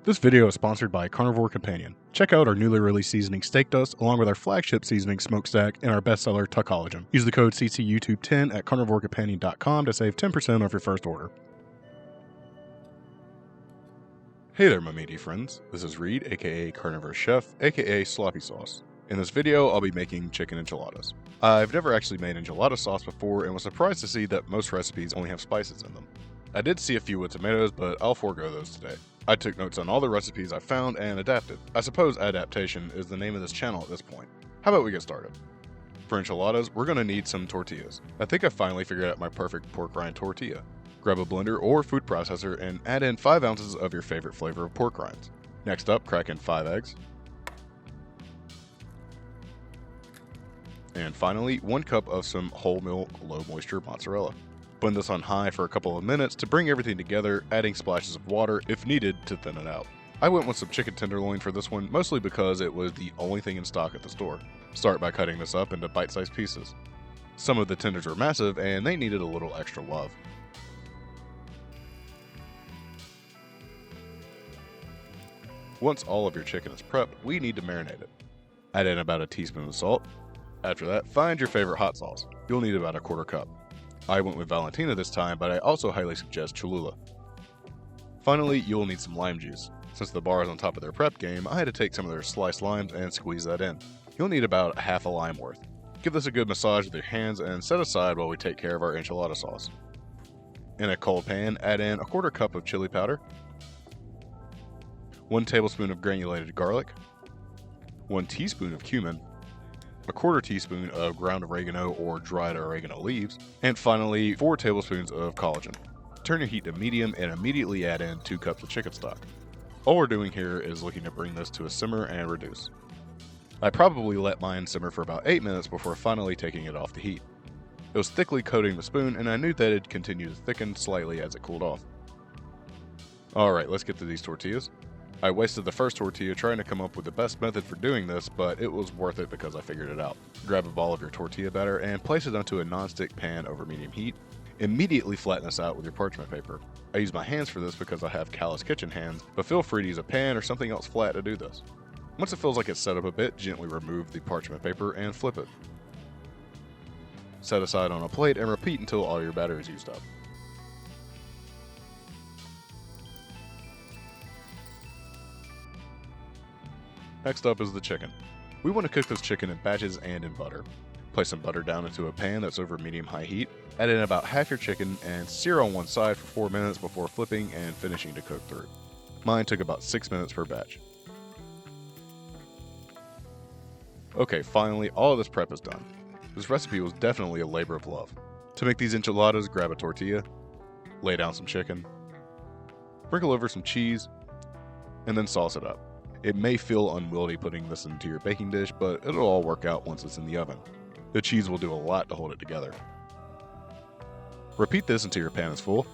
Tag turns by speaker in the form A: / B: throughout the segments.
A: This video is sponsored by Carnivore Companion. Check out our newly released seasoning steak dust, along with our flagship seasoning smokestack and our bestseller Tuck Collagen. Use the code CCYouTube10 at CarnivoreCompanion.com to save 10% off your first order. Hey there, my meaty friends. This is Reed, aka CarnivorousChef, aka Sloppy Sauce. In this video, I'll be making chicken enchiladas. I've never actually made enchilada sauce before and was surprised to see that most recipes only have spices in them. I did see a few with tomatoes, but I'll forego those today. I took notes on all the recipes I found and adapted. I suppose adaptation is the name of this channel at this point. How about we get started? For enchiladas, we're going to need some tortillas. I think I finally figured out my perfect pork rind tortilla. Grab a blender or food processor and add in 5 ounces of your favorite flavor of pork rinds. Next up, crack in 5 eggs. And finally, 1 cup of some whole milk low moisture mozzarella. Blend this on high for a couple of minutes to bring everything together, adding splashes of water if needed to thin it out. I went with some chicken tenderloin for this one, mostly because it was the only thing in stock at the store. Start by cutting this up into bite-sized pieces. Some of the tenders were massive and they needed a little extra love. Once all of your chicken is prepped, we need to marinate it. Add in about a teaspoon of salt. After that, find your favorite hot sauce. You'll need about a 1/4 cup. I went with Valentina this time, but I also highly suggest Cholula. Finally, you'll need some lime juice. Since the bar is on top of their prep game, I had to take some of their sliced limes and squeeze that in. You'll need about half a lime worth. Give this a good massage with your hands and set aside while we take care of our enchilada sauce. In a cold pan, add in a 1/4 cup of chili powder, 1 tablespoon of granulated garlic, 1 teaspoon of cumin, a 1/4 teaspoon of ground oregano or dried oregano leaves, and finally 4 tablespoons of collagen. Turn your heat to medium and immediately add in 2 cups of chicken stock. All we're doing here is looking to bring this to a simmer and reduce. I probably let mine simmer for about 8 minutes before finally taking it off the heat. It was thickly coating the spoon and I knew that it'd continue to thicken slightly as it cooled off. Alright, let's get to these tortillas. I wasted the first tortilla trying to come up with the best method for doing this, but it was worth it because I figured it out. Grab a ball of your tortilla batter and place it onto a non-stick pan over medium heat. Immediately flatten this out with your parchment paper. I use my hands for this because I have callous kitchen hands, but feel free to use a pan or something else flat to do this. Once it feels like it's set up a bit, gently remove the parchment paper and flip it. Set aside on a plate and repeat until all your batter is used up. Next up is the chicken. We want to cook this chicken in batches and in butter. Place some butter down into a pan that's over medium-high heat. Add in about half your chicken and sear on one side for 4 minutes before flipping and finishing to cook through. Mine took about 6 minutes per batch. Okay, finally, all of this prep is done. This recipe was definitely a labor of love. To make these enchiladas, grab a tortilla, lay down some chicken, sprinkle over some cheese, and then sauce it up. It may feel unwieldy putting this into your baking dish, but it'll all work out once it's in the oven. The cheese will do a lot to hold it together. Repeat this until your pan is full.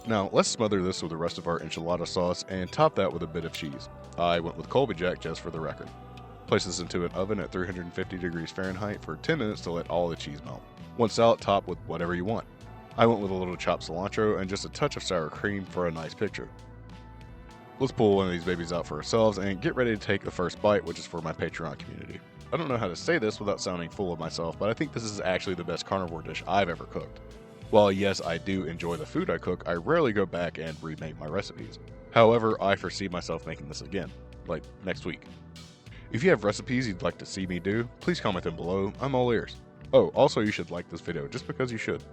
A: Now, let's smother this with the rest of our enchilada sauce and top that with a bit of cheese. I went with Colby Jack just for the record. Place this into an oven at 350 degrees Fahrenheit for 10 minutes to let all the cheese melt. Once out, top with whatever you want. I went with a little chopped cilantro and just a touch of sour cream for a nice picture. Let's pull one of these babies out for ourselves and get ready to take the first bite, which is for my Patreon community. I don't know how to say this without sounding full of myself, but I think this is actually the best carnivore dish I've ever cooked. While yes, I do enjoy the food I cook, I rarely go back and remake my recipes. However, I foresee myself making this again, like next week. If you have recipes you'd like to see me do, please comment them below. I'm all ears. Oh, also you should like this video just because you should.